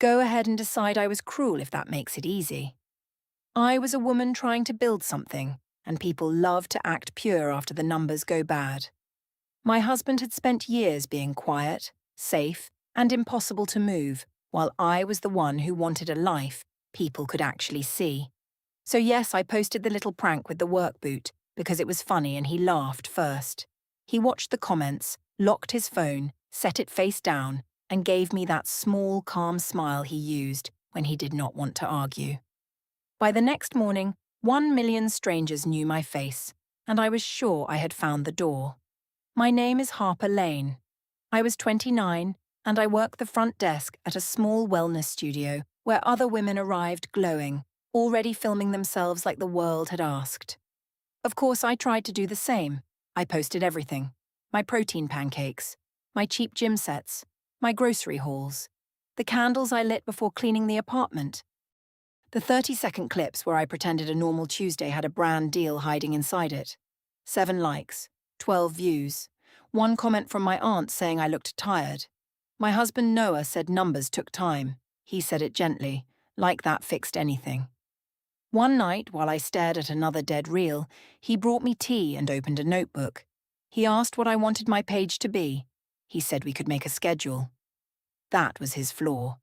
Go ahead and decide I was cruel if that makes it easy. I was a woman trying to build something, and people love to act pure after the numbers go bad. My husband had spent years being quiet, safe, and impossible to move, while I was the one who wanted a life people could actually see. So yes, I posted the little prank with the work boot because it was funny and he laughed first. He watched the comments, locked his phone, set it face down, and gave me that small, calm smile he used when he did not want to argue. By the next morning, 1 million strangers knew my face, and I was sure I had found the door. My name is Harper Lane. I was 29, and I worked the front desk at a small wellness studio where other women arrived glowing, already filming themselves like the world had asked. Of course, I tried to do the same. I posted everything. My protein pancakes, my cheap gym sets, my grocery hauls, the candles I lit before cleaning the apartment. The 30-second clips where I pretended a normal Tuesday had a brand deal hiding inside it. 7 likes, 12 views, 1 comment from my aunt saying I looked tired. My husband Noah said numbers took time. He said it gently, like that fixed anything. One night, while I stared at another dead reel, he brought me tea and opened a notebook. He asked what I wanted my page to be. He said we could make a schedule. That was his flaw.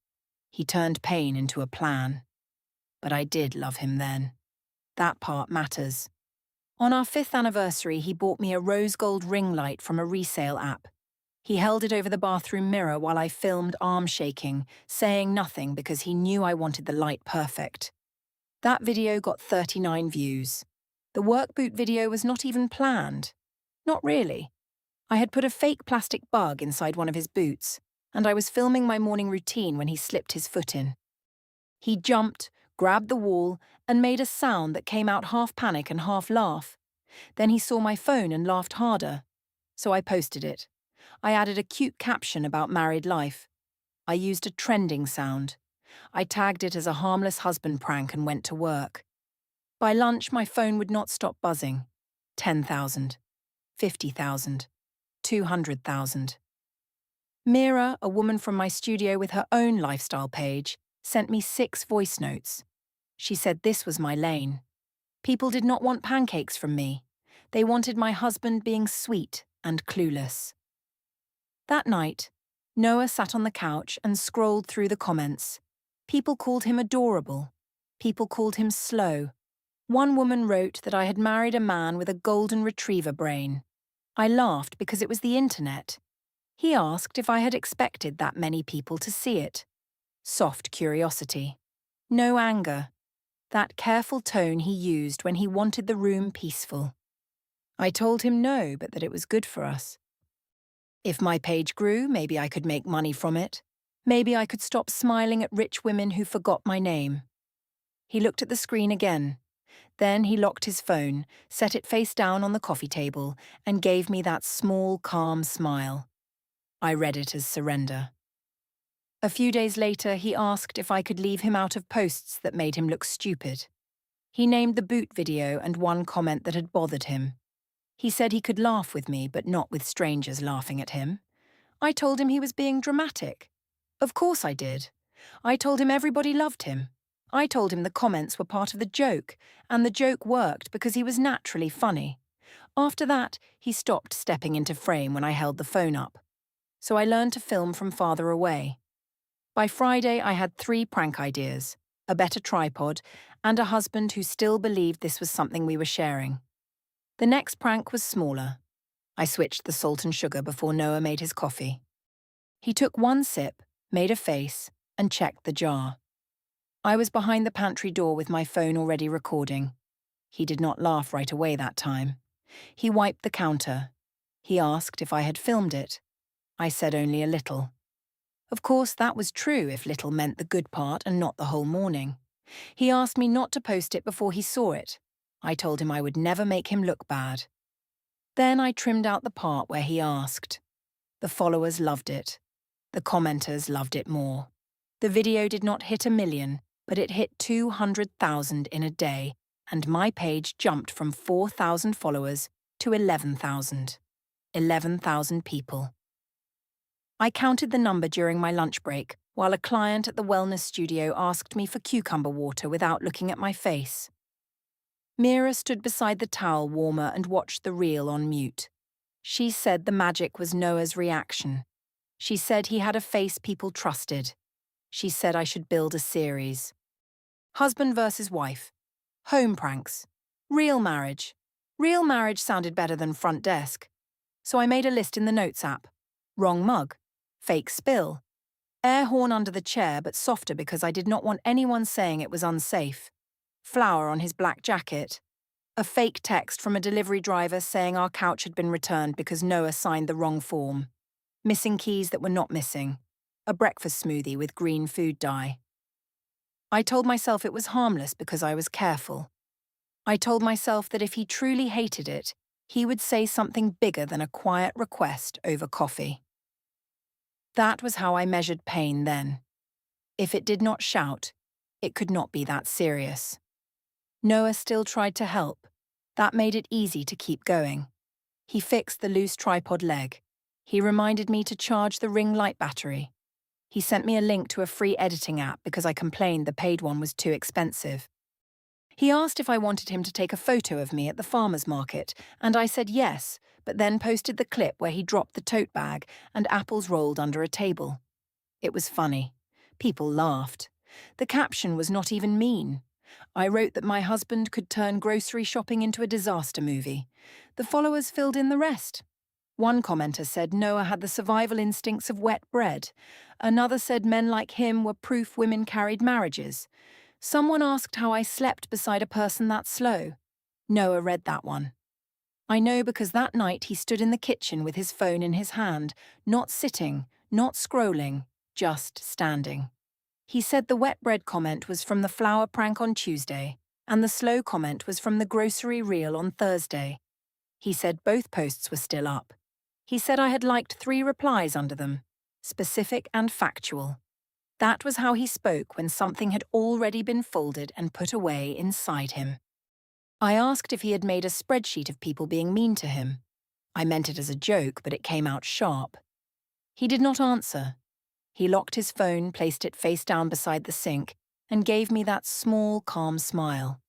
He turned pain into a plan. But I did love him then. That part matters. On our 5th anniversary, he bought me a rose gold ring light from a resale app. He held it over the bathroom mirror while I filmed arm shaking, saying nothing because he knew I wanted the light perfect. That video got 39 views. The work boot video was not even planned. Not really. I had put a fake plastic bug inside one of his boots, and I was filming my morning routine when he slipped his foot in. He jumped, grabbed the wall, and made a sound that came out half panic and half laugh. Then he saw my phone and laughed harder. So I posted it. I added a cute caption about married life. I used a trending sound. I tagged it as a harmless husband prank and went to work. By lunch, my phone would not stop buzzing. 10,000, 50,000, 200,000. Mira, a woman from my studio with her own lifestyle page, sent me 6 voice notes. She said this was my lane. People did not want pancakes from me. They wanted my husband being sweet and clueless. That night, Noah sat on the couch and scrolled through the comments. People called him adorable. People called him slow. One woman wrote that I had married a man with a golden retriever brain. I laughed because it was the internet. He asked if I had expected that many people to see it. Soft curiosity. No anger. That careful tone he used when he wanted the room peaceful. I told him no, but that it was good for us. If my page grew, maybe I could make money from it. Maybe I could stop smiling at rich women who forgot my name. He looked at the screen again. Then he locked his phone, set it face down on the coffee table, and gave me that small, calm smile. I read it as surrender. A few days later, he asked if I could leave him out of posts that made him look stupid. He named the boot video and one comment that had bothered him. He said he could laugh with me, but not with strangers laughing at him. I told him he was being dramatic. Of course I did. I told him everybody loved him. I told him the comments were part of the joke, and the joke worked because he was naturally funny. After that, he stopped stepping into frame when I held the phone up. So I learned to film from farther away. By Friday, I had 3 prank ideas, a better tripod, and a husband who still believed this was something we were sharing. The next prank was smaller. I switched the salt and sugar before Noah made his coffee. He took 1 sip, made a face, and checked the jar. I was behind the pantry door with my phone already recording. He did not laugh right away that time. He wiped the counter. He asked if I had filmed it. I said only a little. Of course, that was true if little meant the good part and not the whole morning. He asked me not to post it before he saw it. I told him I would never make him look bad. Then I trimmed out the part where he asked. The followers loved it. The commenters loved it more. The video did not hit 1 million, but it hit 200,000 in a day, and my page jumped from 4,000 followers to 11,000. 11,000 people. I counted the number during my lunch break, while a client at the wellness studio asked me for cucumber water without looking at my face. Mira stood beside the towel warmer and watched the reel on mute. She said the magic was Noah's reaction. She said he had a face people trusted. She said I should build a series. Husband versus wife. Home pranks. Real marriage. Real marriage sounded better than front desk. So I made a list in the Notes app. Wrong mug. Fake spill. Air horn under the chair, but softer because I did not want anyone saying it was unsafe. Flower on his black jacket. A fake text from a delivery driver saying our couch had been returned because Noah signed the wrong form. Missing keys that were not missing. A breakfast smoothie with green food dye. I told myself it was harmless because I was careful. I told myself that if he truly hated it, he would say something bigger than a quiet request over coffee. That was how I measured pain then. If it did not shout, it could not be that serious. Noah still tried to help. That made it easy to keep going. He fixed the loose tripod leg. He reminded me to charge the ring light battery. He sent me a link to a free editing app because I complained the paid one was too expensive. He asked if I wanted him to take a photo of me at the farmer's market, and I said yes, but then posted the clip where he dropped the tote bag and apples rolled under a table. It was funny. People laughed. The caption was not even mean. I wrote that my husband could turn grocery shopping into a disaster movie. The followers filled in the rest. One commenter said Noah had the survival instincts of wet bread. Another said men like him were proof women carried marriages. Someone asked how I slept beside a person that slow. Noah read that one. I know because that night he stood in the kitchen with his phone in his hand, not sitting, not scrolling, just standing. He said the wet bread comment was from the flour prank on Tuesday, and the slow comment was from the grocery reel on Thursday. He said both posts were still up. He said I had liked 3 replies under them, specific and factual. That was how he spoke when something had already been folded and put away inside him. I asked if he had made a spreadsheet of people being mean to him. I meant it as a joke, but it came out sharp. He did not answer. He locked his phone, placed it face down beside the sink, and gave me that small, calm smile.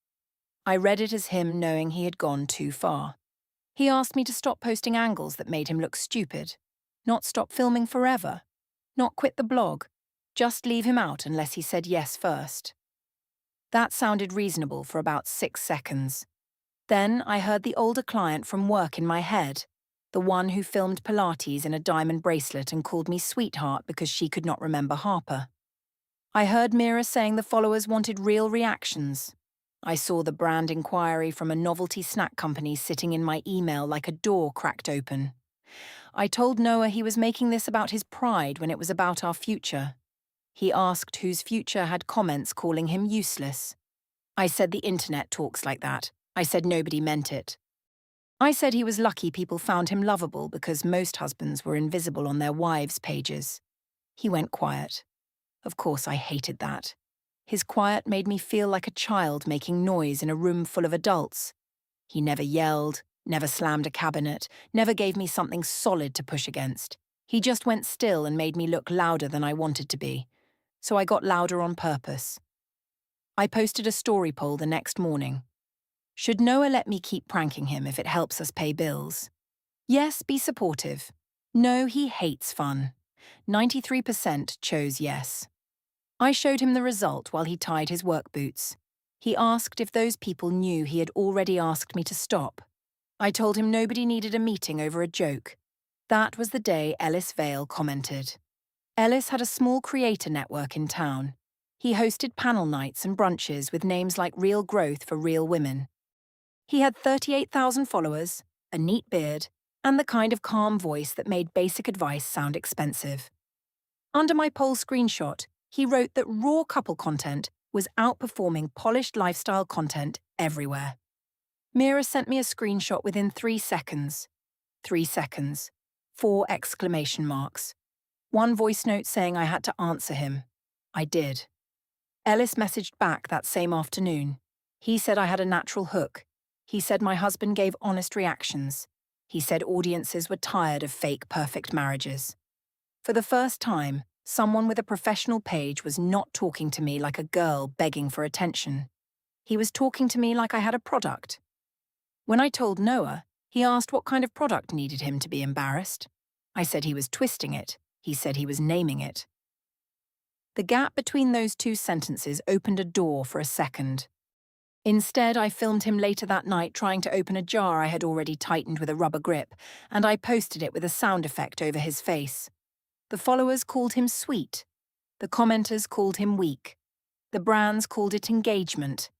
I read it as him knowing he had gone too far. He asked me to stop posting angles that made him look stupid, not stop filming forever, not quit the blog, just leave him out unless he said yes first. That sounded reasonable for about 6 seconds. Then I heard the older client from work in my head, the one who filmed Pilates in a diamond bracelet and called me sweetheart because she could not remember Harper. I heard Mira saying the followers wanted real reactions. I saw the brand inquiry from a novelty snack company sitting in my email like a door cracked open. I told Noah he was making this about his pride when it was about our future. He asked whose future had comments calling him useless. I said the internet talks like that. I said nobody meant it. I said he was lucky people found him lovable because most husbands were invisible on their wives' pages. He went quiet. Of course, I hated that. His quiet made me feel like a child making noise in a room full of adults. He never yelled, never slammed a cabinet, never gave me something solid to push against. He just went still and made me look louder than I wanted to be. So I got louder on purpose. I posted a story poll the next morning. Should Noah let me keep pranking him if it helps us pay bills? Yes, be supportive. No, he hates fun. 93% chose yes. I showed him the result while he tied his work boots. He asked if those people knew he had already asked me to stop. I told him nobody needed a meeting over a joke. That was the day Ellis Vale commented. Ellis had a small creator network in town. He hosted panel nights and brunches with names like Real Growth for Real Women. He had 38,000 followers, a neat beard, and the kind of calm voice that made basic advice sound expensive. Under my poll screenshot, he wrote that raw couple content was outperforming polished lifestyle content everywhere. Mira sent me a screenshot within 3 seconds. 3 seconds. 4 exclamation marks. One voice note saying I had to answer him. I did. Ellis messaged back that same afternoon. He said I had a natural hook. He said my husband gave honest reactions. He said audiences were tired of fake perfect marriages. For the first time, Someone with a professional page was not talking to me like a girl begging for attention. He was talking to me like I had a product. When I told Noah, he asked what kind of product needed him to be embarrassed. I said he was twisting it. He said he was naming it. The gap between those two sentences opened a door for a second. Instead, I filmed him later that night trying to open a jar I had already tightened with a rubber grip, and I posted it with a sound effect over his face. The followers called him sweet. The commenters called him weak. The brands called it engagement.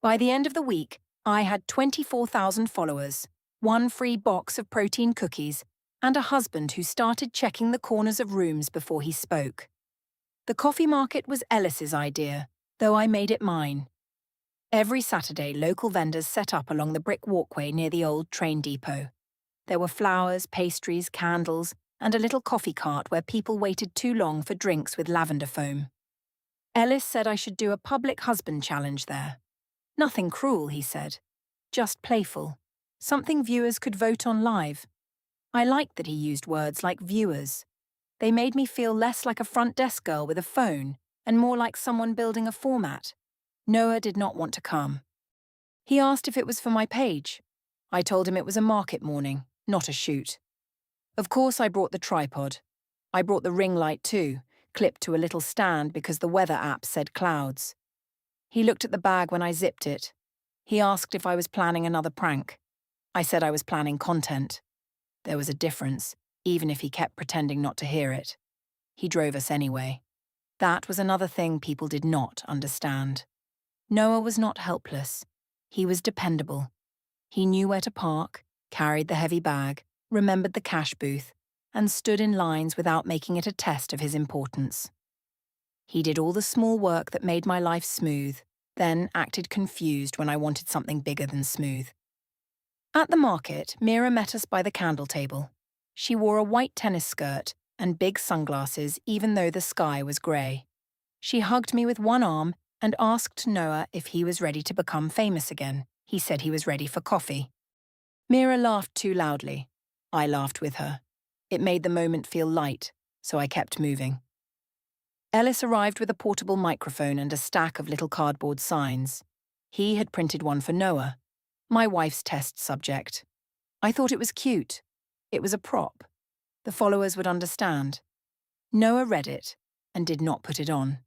By the end of the week, I had 24,000 followers, 1 free box of protein cookies, and a husband who started checking the corners of rooms before he spoke. The coffee market was Ellis's idea, though I made it mine. Every Saturday, local vendors set up along the brick walkway near the old train depot. There were flowers, pastries, candles, and a little coffee cart where people waited too long for drinks with lavender foam. Ellis said I should do a public husband challenge there. Nothing cruel, he said. Just playful. Something viewers could vote on live. I liked that he used words like viewers. They made me feel less like a front desk girl with a phone and more like someone building a format. Noah did not want to come. He asked if it was for my page. I told him it was a market morning, not a shoot. Of course I brought the tripod. I brought the ring light too, clipped to a little stand because the weather app said clouds. He looked at the bag when I zipped it. He asked if I was planning another prank. I said I was planning content. There was a difference, even if he kept pretending not to hear it. He drove us anyway. That was another thing people did not understand. Noah was not helpless. He was dependable. He knew where to park, carried the heavy bag, remembered the cash booth, and stood in lines without making it a test of his importance. He did all the small work that made my life smooth, then acted confused when I wanted something bigger than smooth. At the market, Mira met us by the candle table. She wore a white tennis skirt and big sunglasses even though the sky was grey. She hugged me with one arm and asked Noah if he was ready to become famous again. He said he was ready for coffee. Mira laughed too loudly. I laughed with her. It made the moment feel light, so I kept moving. Ellis arrived with a portable microphone and a stack of little cardboard signs. He had printed one for Noah, my wife's test subject. I thought it was cute. It was a prop. The followers would understand. Noah read it and did not put it on.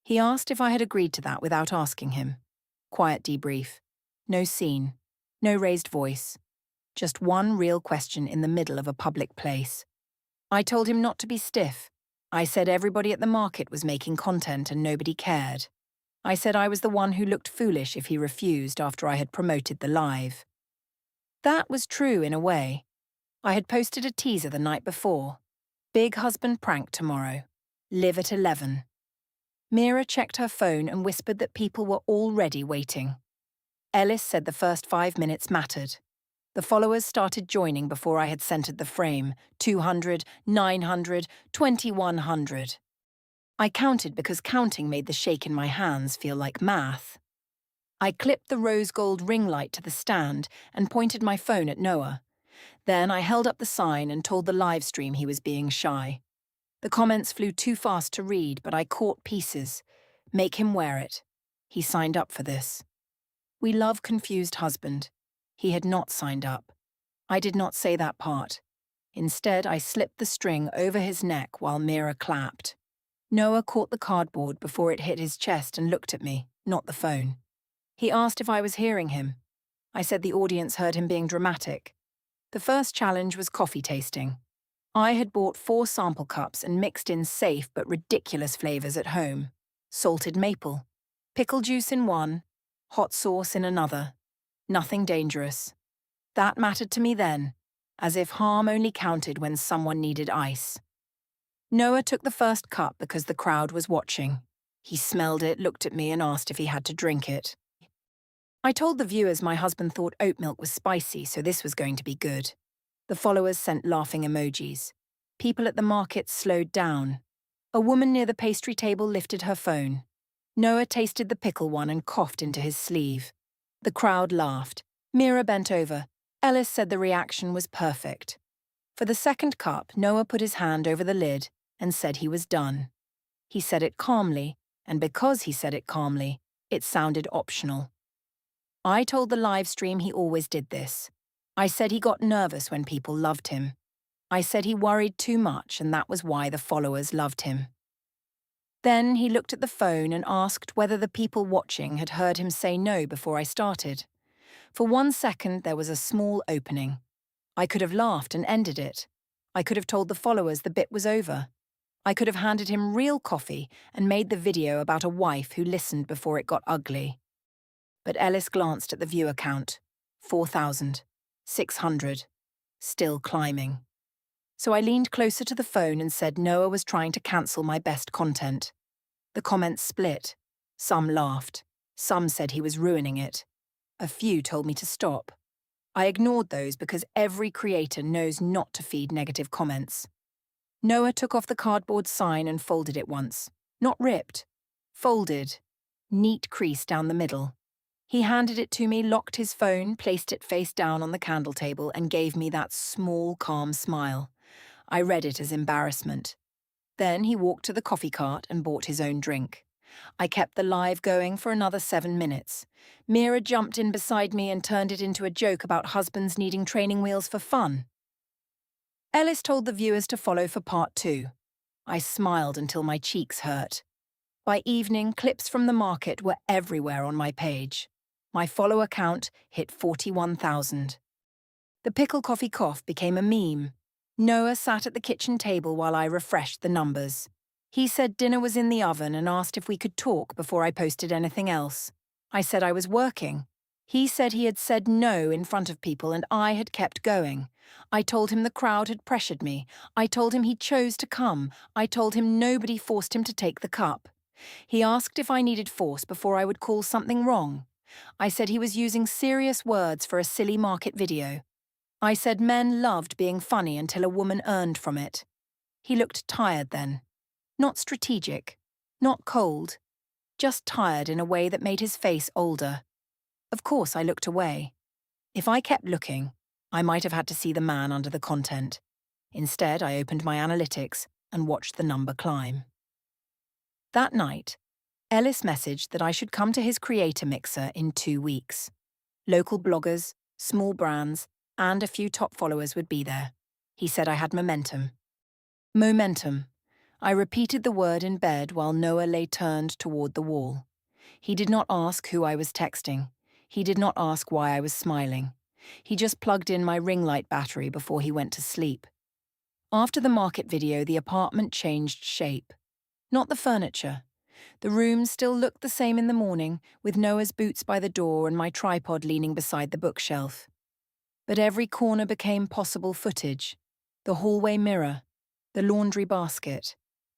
He asked if I had agreed to that without asking him. Quiet debrief. No scene. No raised voice. Just one real question in the middle of a public place. I told him not to be stiff. I said everybody at the market was making content and nobody cared. I said I was the one who looked foolish if he refused after I had promoted the live. That was true in a way. I had posted a teaser the night before. Big husband prank tomorrow. Live at 11. Mira checked her phone and whispered that people were already waiting. Ellis said the first 5 minutes mattered. The followers started joining before I had centered the frame. 200, 900, 2100. I counted because counting made the shake in my hands feel like math. I clipped the rose gold ring light to the stand and pointed my phone at Noah. Then I held up the sign and told the live stream he was being shy. The comments flew too fast to read, but I caught pieces. Make him wear it. He signed up for this. We love confused husband. He had not signed up. I did not say that part. Instead, I slipped the string over his neck while Mira clapped. Noah caught the cardboard before it hit his chest and looked at me, not the phone. He asked if I was hearing him. I said the audience heard him being dramatic. The first challenge was coffee tasting. I had bought 4 sample cups and mixed in safe but ridiculous flavors at home. Salted maple, pickle juice in one, hot sauce in another. Nothing dangerous. That mattered to me then, as if harm only counted when someone needed ice. Noah took the first cup because the crowd was watching. He smelled it, looked at me and asked if he had to drink it. I told the viewers my husband thought oat milk was spicy, so this was going to be good. The followers sent laughing emojis. People at the market slowed down. A woman near the pastry table lifted her phone. Noah tasted the pickle one and coughed into his sleeve. The crowd laughed. Mira bent over. Ellis said the reaction was perfect. For the second cup, Noah put his hand over the lid and said he was done. He said it calmly, and because he said it calmly, it sounded optional. I told the live stream he always did this. I said he got nervous when people loved him. I said he worried too much and that was why the followers loved him. Then he looked at the phone and asked whether the people watching had heard him say no before I started. For 1 second there was a small opening. I could have laughed and ended it. I could have told the followers the bit was over. I could have handed him real coffee and made the video about a wife who listened before it got ugly. But Ellis glanced at the viewer count. 4,000. 600. Still climbing. So I leaned closer to the phone and said Noah was trying to cancel my best content. The comments split. Some laughed. Some said he was ruining it. A few told me to stop. I ignored those because every creator knows not to feed negative comments. Noah took off the cardboard sign and folded it once. Not ripped. Folded. Neat crease down the middle. He handed it to me, locked his phone, placed it face down on the candle table and gave me that small, calm smile. I read it as embarrassment. Then he walked to the coffee cart and bought his own drink. I kept the live going for another 7 minutes. Mira jumped in beside me and turned it into a joke about husbands needing training wheels for fun. Ellis told the viewers to follow for part 2. I smiled until my cheeks hurt. By evening, clips from the market were everywhere on my page. My follower count hit 41,000. The pickle coffee cough became a meme. Noah sat at the kitchen table while I refreshed the numbers. He said dinner was in the oven and asked if we could talk before I posted anything else. I said I was working. He said he had said no in front of people and I had kept going. I told him the crowd had pressured me. I told him he chose to come. I told him nobody forced him to take the cup. He asked if I needed force before I would call something wrong. I said he was using serious words for a silly market video. I said men loved being funny until a woman earned from it. He looked tired then. Not strategic, not cold, just tired in a way that made his face older. Of course I looked away. If I kept looking, I might have had to see the man under the content. Instead, I opened my analytics and watched the number climb. That night, Ellis messaged that I should come to his creator mixer in 2 weeks. Local bloggers, small brands, and a few top followers would be there. He said I had momentum. Momentum. I repeated the word in bed while Noah lay turned toward the wall. He did not ask who I was texting. He did not ask why I was smiling. He just plugged in my ring light battery before he went to sleep. After the market video, the apartment changed shape. Not the furniture. The room still looked the same in the morning, with Noah's boots by the door and my tripod leaning beside the bookshelf. But every corner became possible footage. The hallway mirror, the laundry basket,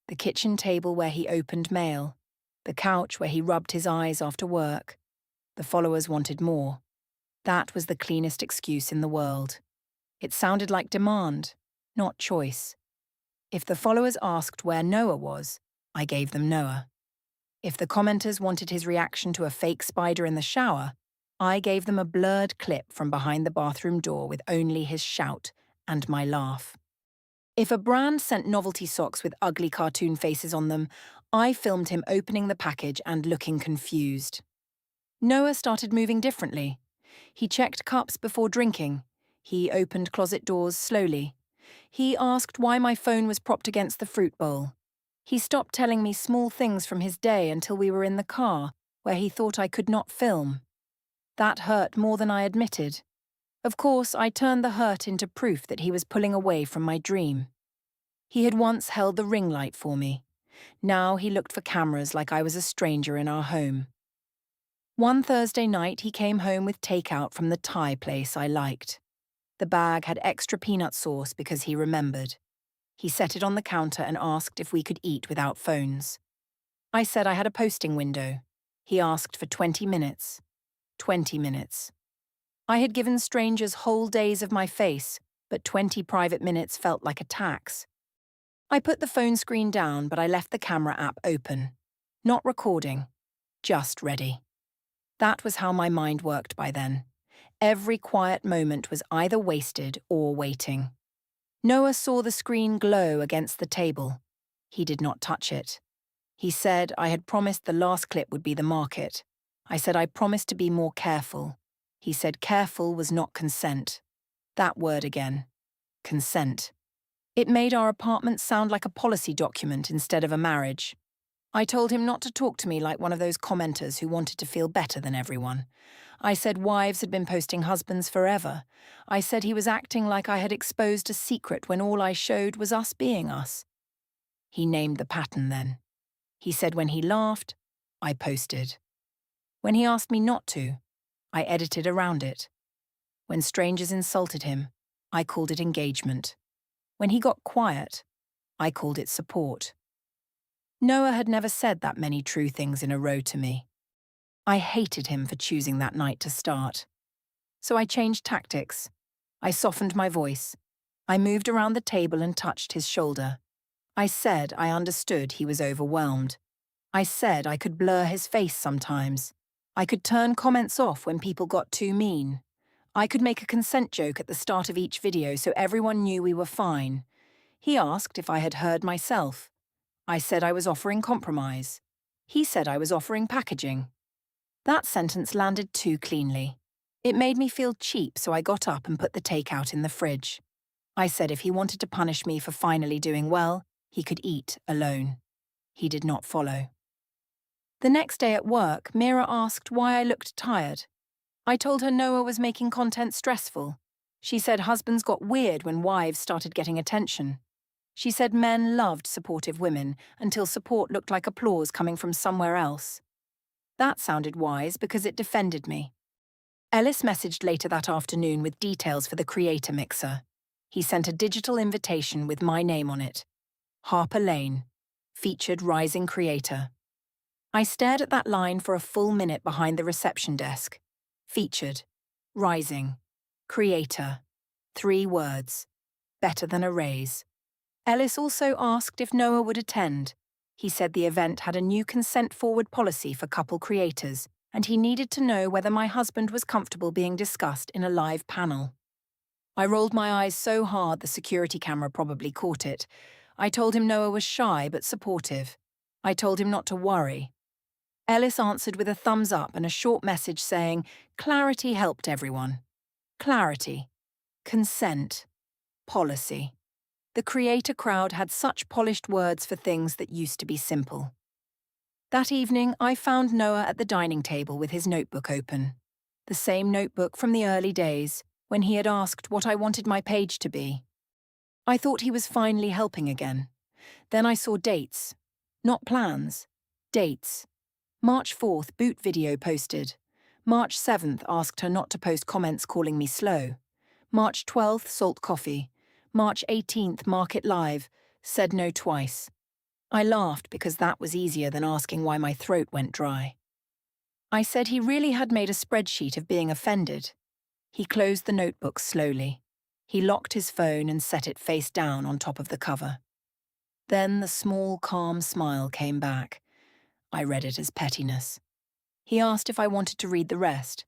the kitchen table where he opened mail, the couch where he rubbed his eyes after work. The followers wanted more. That was the cleanest excuse in the world. It sounded like demand, not choice. If the followers asked where Noah was, I gave them Noah. If the commenters wanted his reaction to a fake spider in the shower, I gave them a blurred clip from behind the bathroom door with only his shout and my laugh. If a brand sent novelty socks with ugly cartoon faces on them, I filmed him opening the package and looking confused. Noah started moving differently. He checked cups before drinking. He opened closet doors slowly. He asked why my phone was propped against the fruit bowl. He stopped telling me small things from his day until we were in the car, where he thought I could not film. That hurt more than I admitted. Of course, I turned the hurt into proof that he was pulling away from my dream. He had once held the ring light for me. Now he looked for cameras like I was a stranger in our home. One Thursday night, he came home with takeout from the Thai place I liked. The bag had extra peanut sauce because he remembered. He set it on the counter and asked if we could eat without phones. I said I had a posting window. He asked for 20 minutes. 20 minutes. I had given strangers whole days of my face, but 20 private minutes felt like a tax. I put the phone screen down, but I left the camera app open. Not recording, just ready. That was how my mind worked by then. Every quiet moment was either wasted or waiting. Noah saw the screen glow against the table. He did not touch it. He said I had promised the last clip would be the market. I said I promised to be more careful. He said careful was not consent. That word again. Consent. It made our apartment sound like a policy document instead of a marriage. I told him not to talk to me like one of those commenters who wanted to feel better than everyone. I said wives had been posting husbands forever. I said he was acting like I had exposed a secret when all I showed was us being us. He named the pattern then. He said when he laughed, I posted. When he asked me not to, I edited around it. When strangers insulted him, I called it engagement. When he got quiet, I called it support. Noah had never said that many true things in a row to me. I hated him for choosing that night to start. So I changed tactics. I softened my voice. I moved around the table and touched his shoulder. I said I understood he was overwhelmed. I said I could blur his face sometimes. I could turn comments off when people got too mean. I could make a consent joke at the start of each video so everyone knew we were fine. He asked if I had heard myself. I said I was offering compromise. He said I was offering packaging. That sentence landed too cleanly. It made me feel cheap, so I got up and put the takeout in the fridge. I said if he wanted to punish me for finally doing well, he could eat alone. He did not follow. The next day at work, Mira asked why I looked tired. I told her Noah was making content stressful. She said husbands got weird when wives started getting attention. She said men loved supportive women until support looked like applause coming from somewhere else. That sounded wise because it defended me. Ellis messaged later that afternoon with details for the creator mixer. He sent a digital invitation with my name on it. Harper Lane, featured rising creator. I stared at that line for a full minute behind the reception desk. Featured, rising, creator. 3 words. Better than a raise. Ellis also asked if Noah would attend. He said the event had a new consent-forward policy for couple creators, and he needed to know whether my husband was comfortable being discussed in a live panel. I rolled my eyes so hard the security camera probably caught it. I told him Noah was shy but supportive. I told him not to worry. Ellis answered with a thumbs up and a short message saying, clarity helped everyone. Clarity. Consent. Policy. The creator crowd had such polished words for things that used to be simple. That evening, I found Noah at the dining table with his notebook open. The same notebook from the early days, when he had asked what I wanted my page to be. I thought he was finally helping again. Then I saw dates. Not plans. Dates. March 4th, boot video posted. March 7th, asked her not to post comments calling me slow. March 12th, salt coffee. March 18th, market live. Said no twice. I laughed because that was easier than asking why my throat went dry. I said he really had made a spreadsheet of being offended. He closed the notebook slowly. He locked his phone and set it face down on top of the cover. Then the small, calm smile came back. I read it as pettiness. He asked if I wanted to read the rest.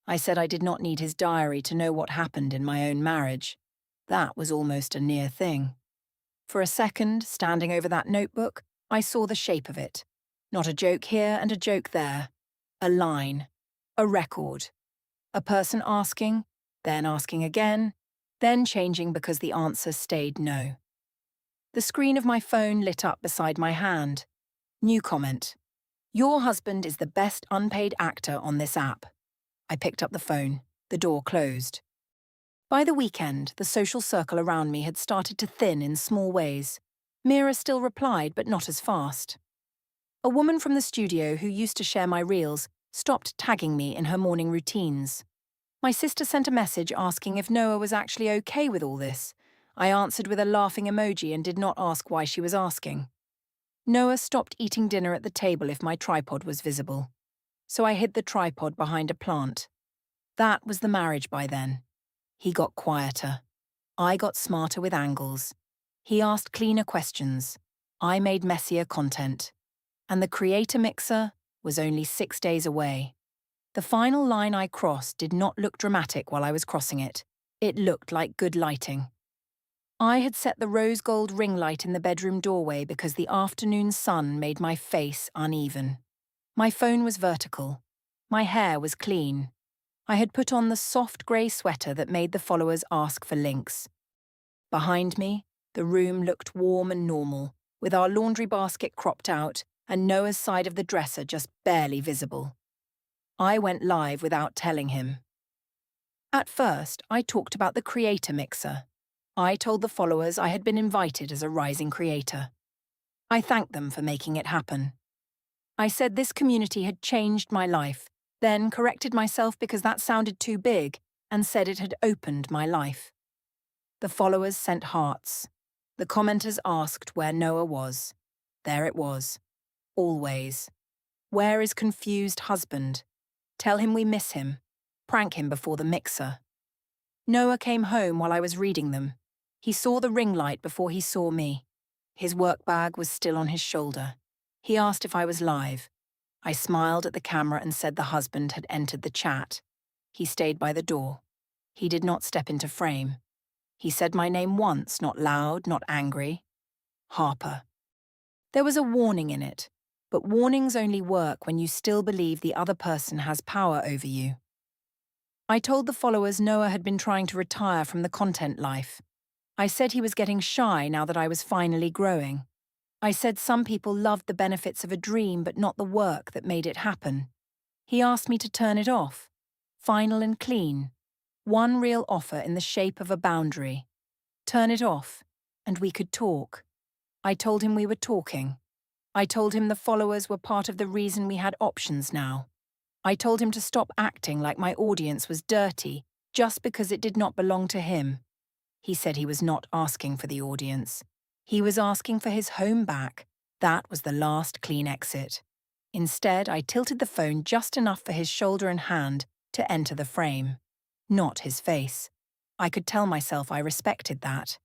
I said I did not need his diary to know what happened in my own marriage. That was almost a near thing. For a second, standing over that notebook, I saw the shape of it. Not a joke here and a joke there. A line. A record. A person asking, then asking again, then changing because the answer stayed no. The screen of my phone lit up beside my hand. New comment. Your husband is the best unpaid actor on this app. I picked up the phone. The door closed. By the weekend, the social circle around me had started to thin in small ways. Mira still replied, but not as fast. A woman from the studio who used to share my reels stopped tagging me in her morning routines. My sister sent a message asking if Noah was actually okay with all this. I answered with a laughing emoji and did not ask why she was asking. Noah stopped eating dinner at the table if my tripod was visible. So I hid the tripod behind a plant. That was the marriage by then. He got quieter. I got smarter with angles. He asked cleaner questions. I made messier content. And the creator mixer was only 6 days away. The final line I crossed did not look dramatic while I was crossing it. It looked like good lighting. I had set the rose gold ring light in the bedroom doorway because the afternoon sun made my face uneven. My phone was vertical. My hair was clean. I had put on the soft grey sweater that made the followers ask for links. Behind me, the room looked warm and normal, with our laundry basket cropped out and Noah's side of the dresser just barely visible. I went live without telling him. At first, I talked about the creator mixer. I told the followers I had been invited as a rising creator. I thanked them for making it happen. I said this community had changed my life, then corrected myself because that sounded too big, and said it had opened my life. The followers sent hearts. The commenters asked where Noah was. There it was. Always. Where is confused husband? Tell him we miss him. Prank him before the mixer. Noah came home while I was reading them. He saw the ring light before he saw me. His work bag was still on his shoulder. He asked if I was live. I smiled at the camera and said the husband had entered the chat. He stayed by the door. He did not step into frame. He said my name once, not loud, not angry. Harper. There was a warning in it, but warnings only work when you still believe the other person has power over you. I told the followers Noah had been trying to retire from the content life. I said he was getting shy now that I was finally growing. I said some people loved the benefits of a dream but not the work that made it happen. He asked me to turn it off. Final and clean. One real offer in the shape of a boundary. Turn it off, and we could talk. I told him we were talking. I told him the followers were part of the reason we had options now. I told him to stop acting like my audience was dirty just because it did not belong to him. He said he was not asking for the audience. He was asking for his home back. That was the last clean exit. Instead, I tilted the phone just enough for his shoulder and hand to enter the frame. Not his face. I could tell myself I respected that.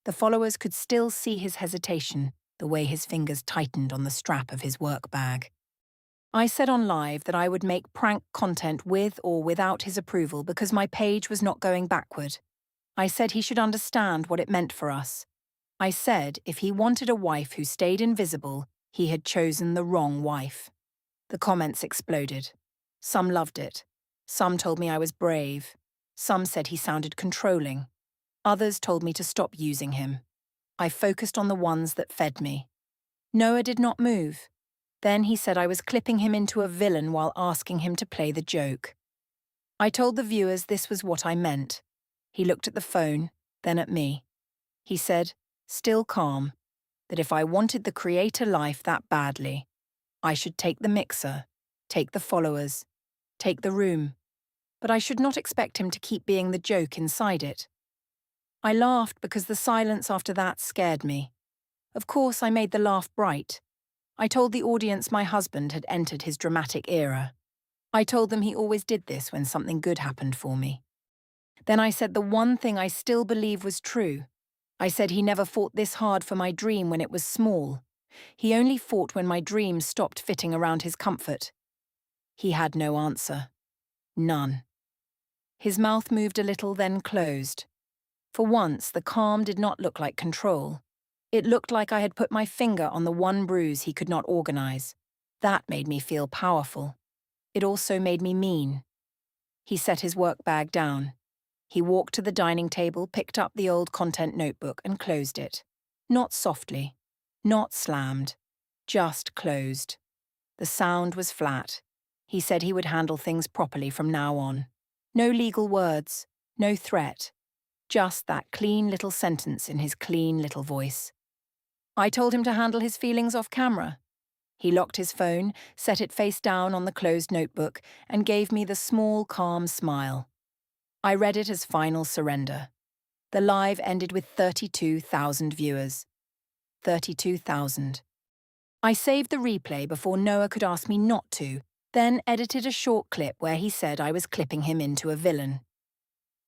The followers could still see his hesitation, the way his fingers tightened on the strap of his work bag. I said on live that I would make prank content with or without his approval because my page was not going backward. I said he should understand what it meant for us. I said if he wanted a wife who stayed invisible, he had chosen the wrong wife. The comments exploded. Some loved it. Some told me I was brave. Some said he sounded controlling. Others told me to stop using him. I focused on the ones that fed me. Noah did not move. Then he said I was clipping him into a villain while asking him to play the joke. I told the viewers this was what I meant. He looked at the phone, then at me. He said, still calm, that if I wanted the creator life that badly, I should take the mixer, take the followers, take the room, but I should not expect him to keep being the joke inside it. I laughed because the silence after that scared me. Of course, I made the laugh bright. I told the audience my husband had entered his dramatic era. I told them he always did this when something good happened for me. Then I said the one thing I still believe was true. I said he never fought this hard for my dream when it was small. He only fought when my dream stopped fitting around his comfort. He had no answer. None. His mouth moved a little, then closed. For once, the calm did not look like control. It looked like I had put my finger on the one bruise he could not organize. That made me feel powerful. It also made me mean. He set his work bag down. He walked to the dining table, picked up the old content notebook and closed it. Not softly, not slammed, just closed. The sound was flat. He said he would handle things properly from now on. No legal words, no threat, just that clean little sentence in his clean little voice. I told him to handle his feelings off camera. He locked his phone, set it face down on the closed notebook, and gave me the small, calm smile. I read it as final surrender. The live ended with 32,000 viewers. 32,000. I saved the replay before Noah could ask me not to, then edited a short clip where he said I was clipping him into a villain.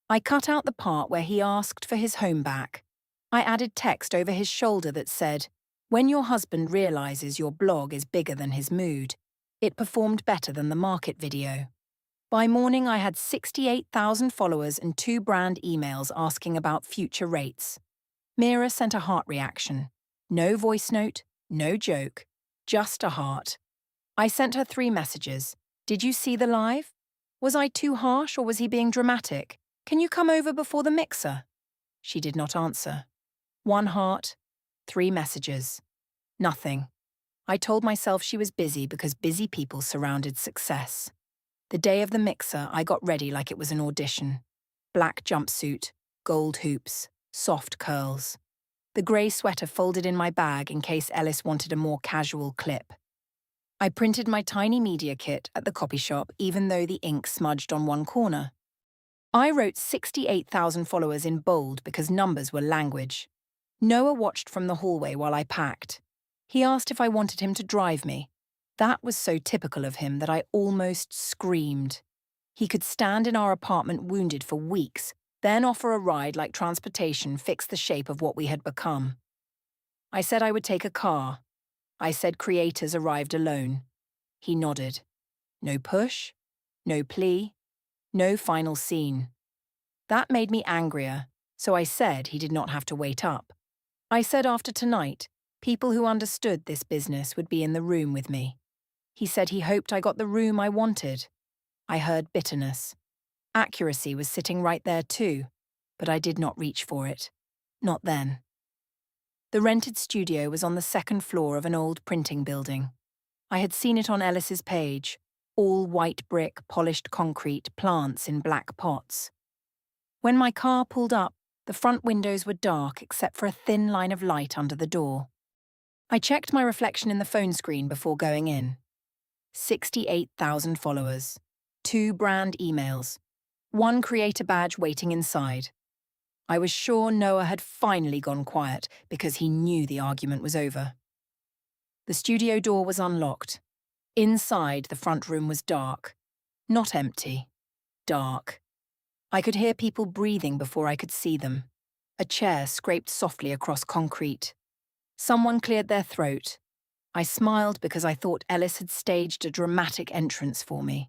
I cut out the part where he asked for his home back. I added text over his shoulder that said, "When your husband realizes your blog is bigger than his mood, it performed better than the market video." By morning, I had 68,000 followers and 2 brand emails asking about future rates. Mira sent a heart reaction. No voice note, no joke, just a heart. I sent her 3 messages. Did you see the live? Was I too harsh or was he being dramatic? Can you come over before the mixer? She did not answer. 1 heart, 3 messages. Nothing. I told myself she was busy because busy people surrounded success. The day of the mixer, I got ready like it was an audition. Black jumpsuit, gold hoops, soft curls. The grey sweater folded in my bag in case Ellis wanted a more casual clip. I printed my tiny media kit at the copy shop even though the ink smudged on one corner. I wrote 68,000 followers in bold because numbers were language. Noah watched from the hallway while I packed. He asked if I wanted him to drive me. That was so typical of him that I almost screamed. He could stand in our apartment wounded for weeks, then offer a ride like transportation fixed the shape of what we had become. I said I would take a car. I said creators arrived alone. He nodded. No push, no plea, no final scene. That made me angrier, so I said he did not have to wait up. I said after tonight, people who understood this business would be in the room with me. He said he hoped I got the room I wanted. I heard bitterness. Accuracy was sitting right there too, but I did not reach for it. Not then. The rented studio was on the 2nd floor of an old printing building. I had seen it on Ellis's page, all white brick, polished concrete, plants in black pots. When my car pulled up, the front windows were dark except for a thin line of light under the door. I checked my reflection in the phone screen before going in. 68,000 followers, 2 brand emails, 1 creator badge waiting inside. I was sure Noah had finally gone quiet because he knew the argument was over. The studio door was unlocked. Inside, the front room was dark. Not empty. Dark. I could hear people breathing before I could see them. A chair scraped softly across concrete. Someone cleared their throat. I smiled because I thought Ellis had staged a dramatic entrance for me.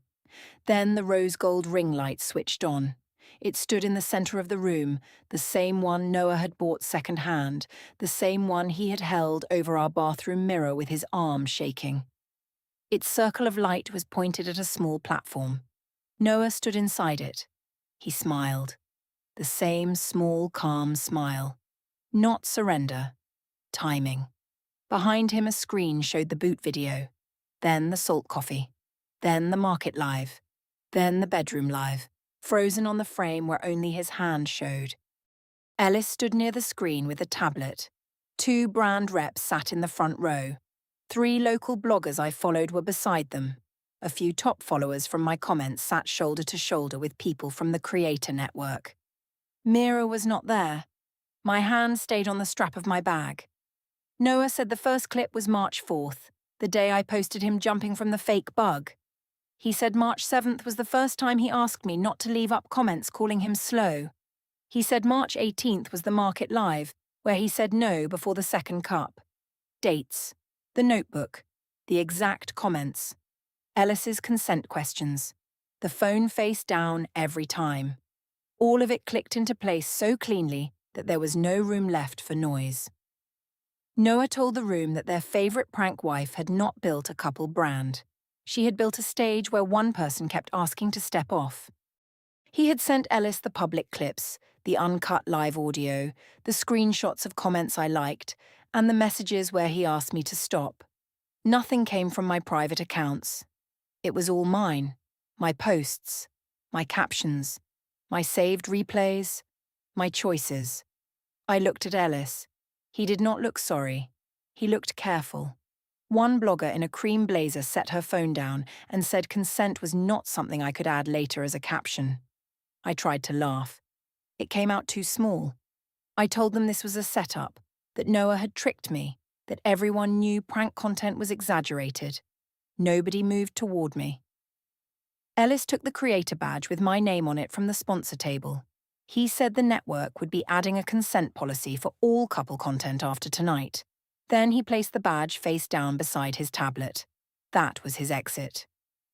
Then the rose gold ring light switched on. It stood in the center of the room, the same one Noah had bought second-hand, the same one he had held over our bathroom mirror with his arm shaking. Its circle of light was pointed at a small platform. Noah stood inside it. He smiled. The same small, calm smile. Not surrender. Timing. Behind him a screen showed the boot video. Then the salt coffee. Then the market live. Then the bedroom live, frozen on the frame where only his hand showed. Ellis stood near the screen with a tablet. 2 brand reps sat in the front row. 3 local bloggers I followed were beside them. A few top followers from my comments sat shoulder to shoulder with people from the creator network. Mira was not there. My hand stayed on the strap of my bag. Noah said the first clip was March 4th, the day I posted him jumping from the fake bug. He said March 7th was the first time he asked me not to leave up comments calling him slow. He said March 18th was the market live, where he said no before the 2nd cup. Dates. The notebook. The exact comments. Ellis's consent questions. The phone face down every time. All of it clicked into place so cleanly that there was no room left for noise. Noah told the room that their favorite prank wife had not built a couple brand. She had built a stage where one person kept asking to step off. He had sent Ellis the public clips, the uncut live audio, the screenshots of comments I liked, and the messages where he asked me to stop. Nothing came from my private accounts. It was all mine. My posts, my captions, my saved replays, my choices. I looked at Ellis. He did not look sorry. He looked careful. One blogger in a cream blazer set her phone down and said consent was not something I could add later as a caption. I tried to laugh. It came out too small. I told them this was a setup, that Noah had tricked me, that everyone knew prank content was exaggerated. Nobody moved toward me. Ellis took the creator badge with my name on it from the sponsor table. He said the network would be adding a consent policy for all couple content after tonight. Then he placed the badge face down beside his tablet. That was his exit.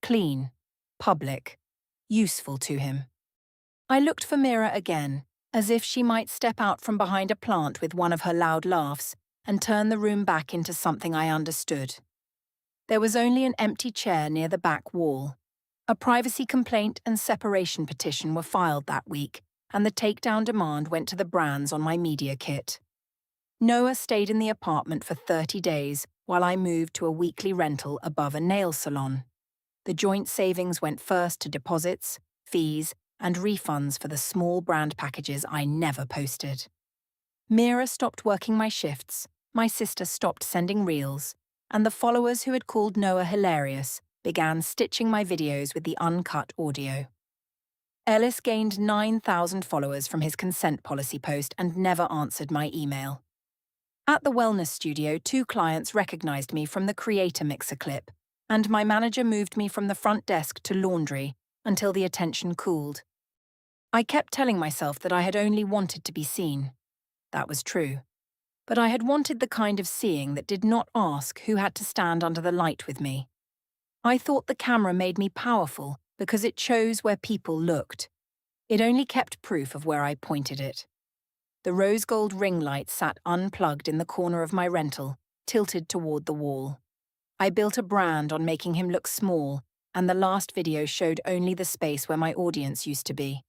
Clean, public, useful to him. I looked for Mira again. as if she might step out from behind a plant with one of her loud laughs and turn the room back into something I understood. There was only an empty chair near the back wall. A privacy complaint and separation petition were filed that week, and the takedown demand went to the brands on my media kit. Noah stayed in the apartment for 30 days while I moved to a weekly rental above a nail salon. The joint savings went first to deposits, fees, and refunds for the small brand packages I never posted. Mira stopped working my shifts, my sister stopped sending reels, and the followers who had called Noah hilarious began stitching my videos with the uncut audio. Ellis gained 9,000 followers from his consent policy post and never answered my email. At the wellness studio, 2 clients recognized me from the Creator Mixer clip, and my manager moved me from the front desk to laundry until the attention cooled. I kept telling myself that I had only wanted to be seen. That was true. But I had wanted the kind of seeing that did not ask who had to stand under the light with me. I thought the camera made me powerful because it chose where people looked. It only kept proof of where I pointed it. The rose gold ring light sat unplugged in the corner of my rental, tilted toward the wall. I built a brand on making him look small, and the last video showed only the space where my audience used to be.